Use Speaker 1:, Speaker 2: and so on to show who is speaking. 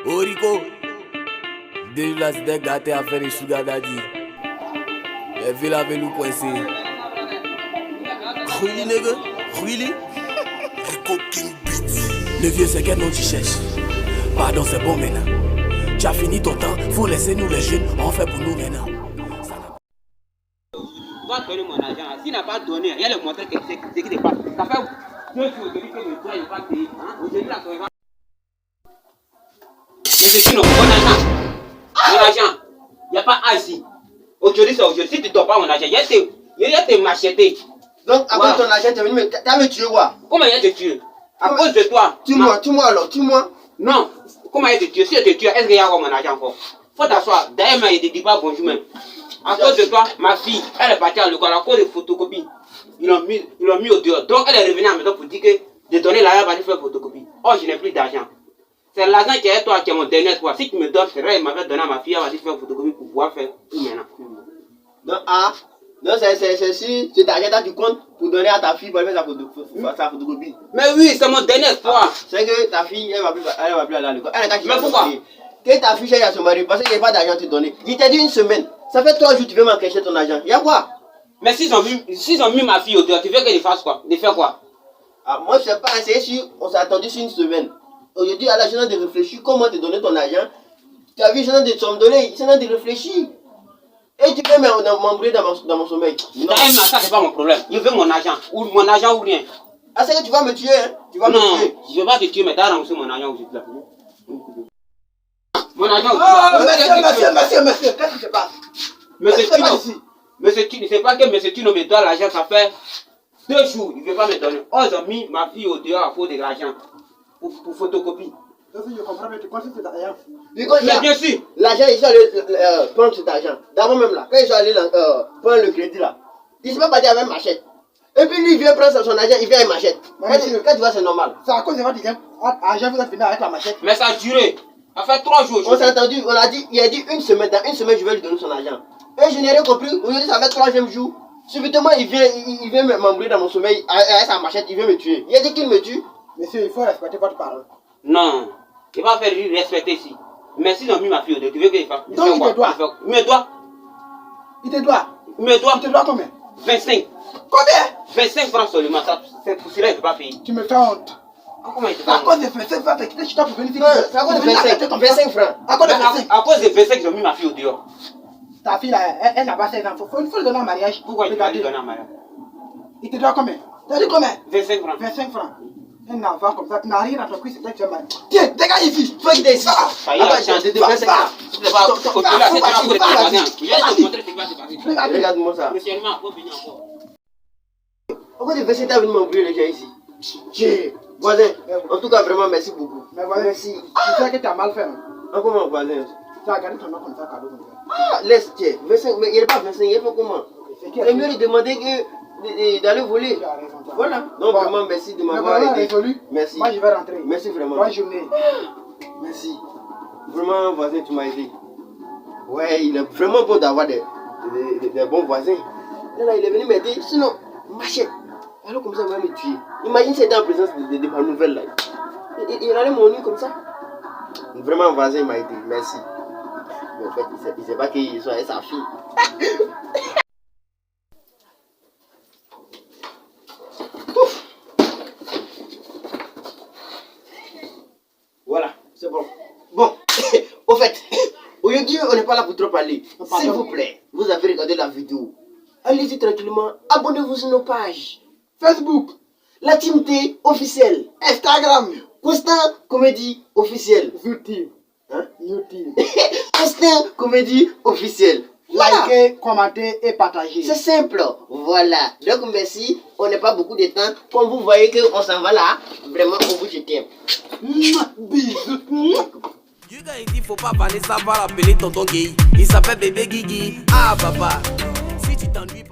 Speaker 1: Orico, déjà c'était gâté à faire les sugar daddy. Les villes avec nous coincés. Really nigga, really?
Speaker 2: Rico King Beats.
Speaker 1: Le vieux c'est quel nom tu cherches? Pardon c'est bon maintenant. Tu as fini ton temps, faut laisser nous les jeunes, on fait pour nous maintenant.
Speaker 3: Va donner mon argent. S'il n'a pas donné, il y a le montrer que c'est qui n'est pas. Ça fait 2 jours aujourd'hui que le toit n'est pas payé. Aujourd'hui là, ça va. Mais c'est mon argent. Mon argent. Il n'y a pas ici. Aujourd'hui c'est aujourd'hui. Si tu ne donnes pas mon argent, il y a tes machetés.
Speaker 4: Donc, à cause de ton argent, tu es venu me tuer quoi?
Speaker 3: Comment il y a te tuer? À cause de toi.
Speaker 4: Tue-moi alors, tue-moi.
Speaker 3: Non. Comment il y a te tuer? Si je te tue, est-ce qu'il y a encore mon argent encore? Faut t'asseoir. D'ailleurs, il ne te dit pas bonjour même. À cause de toi, ma fille, elle est partie à l'école à cause de photocopies. Ils l'ont mis au dehors. Donc elle est revenue à la maison pour dire que de donner l'argent pour aller faire photocopie. Oh, je n'ai plus d'argent. C'est l'argent qui est toi qui est mon dernier espoir. Si tu me donnes, c'est vrai, il m'avait donné à ma fille, elle va aller faire photocopie pour pouvoir faire tout maintenant.
Speaker 4: Donc c'est si cet argent tu comptes pour donner à ta fille pour aller faire sa photocopie.
Speaker 3: Mais oui, c'est mon dernier espoir.
Speaker 4: C'est que ta fille, elle va plus aller à l'école.
Speaker 3: Mais pourquoi?
Speaker 4: Que ta fille cherche à se marier parce qu'il n'y a pas d'argent à te donner. Il t'a dit une semaine. Ça fait 3 jours que tu veux m'encaisser ton argent. Y'a quoi?
Speaker 3: Mais s'ils ont mis ma fille au dehors, tu veux qu'elle fasse quoi? De faire quoi?
Speaker 4: Moi je sais pas, c'est si on s'est attendu sur une semaine. Aujourd'hui, à la journée de réfléchir comment te donner ton argent. Tu as vu, je de me donner, je de réfléchir. Et tu veux m'embrouiller dans mon sommeil.
Speaker 3: Non, ça c'est pas mon problème. Je veux mon argent ou rien.
Speaker 4: Ah, c'est que tu vas me tuer, hein? Tu vas me tuer.
Speaker 3: Non, je vais pas te tuer, mais tu as remboursé mon argent aujourd'hui là. Mon argent
Speaker 4: Monsieur, qu'est-ce qui se passe?
Speaker 3: Monsieur Tino, c'est pas que Monsieur Tino me doit l'argent, ça fait 2 jours, il ne veut pas me donner. Oh, ils ont mis ma fille au dehors à cause de l'argent pour photocopie.
Speaker 5: Je comprends, mais tu comptes sur l'argent.
Speaker 3: Mais bien sûr.
Speaker 4: L'argent, ils sont allés prendre cet argent. D'abord même là, quand ils sont allés prendre le crédit là, ils ne sont pas partis avec machette. Et puis lui, il vient prendre son argent, il vient avec machette. Quand tu vois, c'est normal.
Speaker 5: C'est à cause de votre argent, vous êtes venu avec la machette.
Speaker 3: Mais ça a duré. Ça fait 3 jours.
Speaker 4: On s'est entendu, il a dit une semaine, dans une semaine, je vais lui donner son argent. Et je n'ai rien compris. Aujourd'hui, ça fait 3e jour. Subitement, il vient m'embrouiller dans mon sommeil avec sa machette, il vient me tuer. Il a dit qu'il me tue.
Speaker 5: Monsieur, il faut respecter votre parole.
Speaker 3: Non, il va faire lui respecter ici. Mais s'ils ont mis ma fille au dehors, tu veux qu'il fasse?
Speaker 5: Donc il te doit.
Speaker 3: Il me doit.
Speaker 5: Il te doit.
Speaker 3: Il me doit.
Speaker 5: Il te doit combien?
Speaker 3: 25.
Speaker 5: Combien?
Speaker 3: 25 francs seulement. C'est pour cela qu'il ne peut pas payer.
Speaker 5: Tu me fais honte.
Speaker 3: Comment il te fait?
Speaker 5: À cause de 25 francs, tu t'es pour venir.
Speaker 4: C'est à cause de 25 francs.
Speaker 5: À cause de 25.
Speaker 3: À cause de 25, ils ont mis ma fille au dehors.
Speaker 5: Ta fille là, elle n'a pas 16 ans. Il faut le donner en mariage.
Speaker 3: Pourquoi il doit lui donner en mariage?
Speaker 5: Il te doit combien? Tu as dit combien?
Speaker 3: 25 francs.
Speaker 5: 25 francs. Un enfant comme ça, tu n'as rien dans ton cuisse, c'est que tu es mal. Tiens, dégage ici.
Speaker 4: Toi qui ici.
Speaker 3: Ça y est, la chance de 25 francs. Tu ne vas pas pour te la faire pour les voisins. Il va te montrer ce qui va se passer.
Speaker 4: Regarde-moi ça.
Speaker 3: Monsieur Elma, il faut venir encore.
Speaker 4: Pourquoi tu fais cette à venir m'embrouiller les gens ici? Tiens, voisin, en tout cas, vraiment, merci beaucoup.
Speaker 5: Mais voilà,
Speaker 4: Merci.
Speaker 5: tu sais que tu as mal fait.
Speaker 4: Encore mon voisin.
Speaker 5: Tu as gardé ton nom comme ça, cadeau comme ça.
Speaker 4: Ah, laisse, tiens. 25, mais il n'est pas 25, il fait comment? C'est mieux de demander que d'aller voler.
Speaker 5: Tu as raison, toi.
Speaker 4: Voilà. Donc,
Speaker 5: Bon.
Speaker 4: vraiment, merci de
Speaker 5: Le
Speaker 4: m'avoir
Speaker 5: problème est
Speaker 4: aidé.
Speaker 5: résolu.
Speaker 4: Merci.
Speaker 5: Moi, je vais rentrer.
Speaker 4: Merci vraiment.
Speaker 5: Bonne journée.
Speaker 4: Merci. Vraiment, voisin, tu m'as aidé. Ouais, il est vraiment bon d'avoir des bons voisins. Là, il est venu m'aider. Sinon, machette. Alors, comme ça, il va me tuer. Imagine si c'était en présence de ma nouvelle là. Il allait m'ennuyer comme ça. Vraiment, voisin, il m'a aidé. Merci. Mais en fait, il ne sait pas qu'il soit avec sa fille. Voilà, c'est bon. Bon, au fait, aujourd'hui, on n'est pas là pour trop parler. S'il vous plaît, vous avez regardé la vidéo. Allez-y tranquillement, abonnez-vous sur nos pages.
Speaker 5: Facebook,
Speaker 4: La Team T officielle.
Speaker 5: Instagram,
Speaker 4: Constant Comédie officielle.
Speaker 5: YouTube.
Speaker 4: Hein?
Speaker 5: YouTube.
Speaker 4: Constant Comédie officielle. Voilà.
Speaker 5: Likez, commentez et partagez.
Speaker 4: C'est simple. Voilà. Donc merci. On n'a pas beaucoup de temps. Comme vous voyez qu'on s'en va là, vraiment, on vous je t'aime.
Speaker 5: Bisous.
Speaker 1: Du gars il dit faut pas parler ça, va l'appeler tonton gay. Il s'appelle bébé Guigui. Ah papa, si tu t'ennuies pas.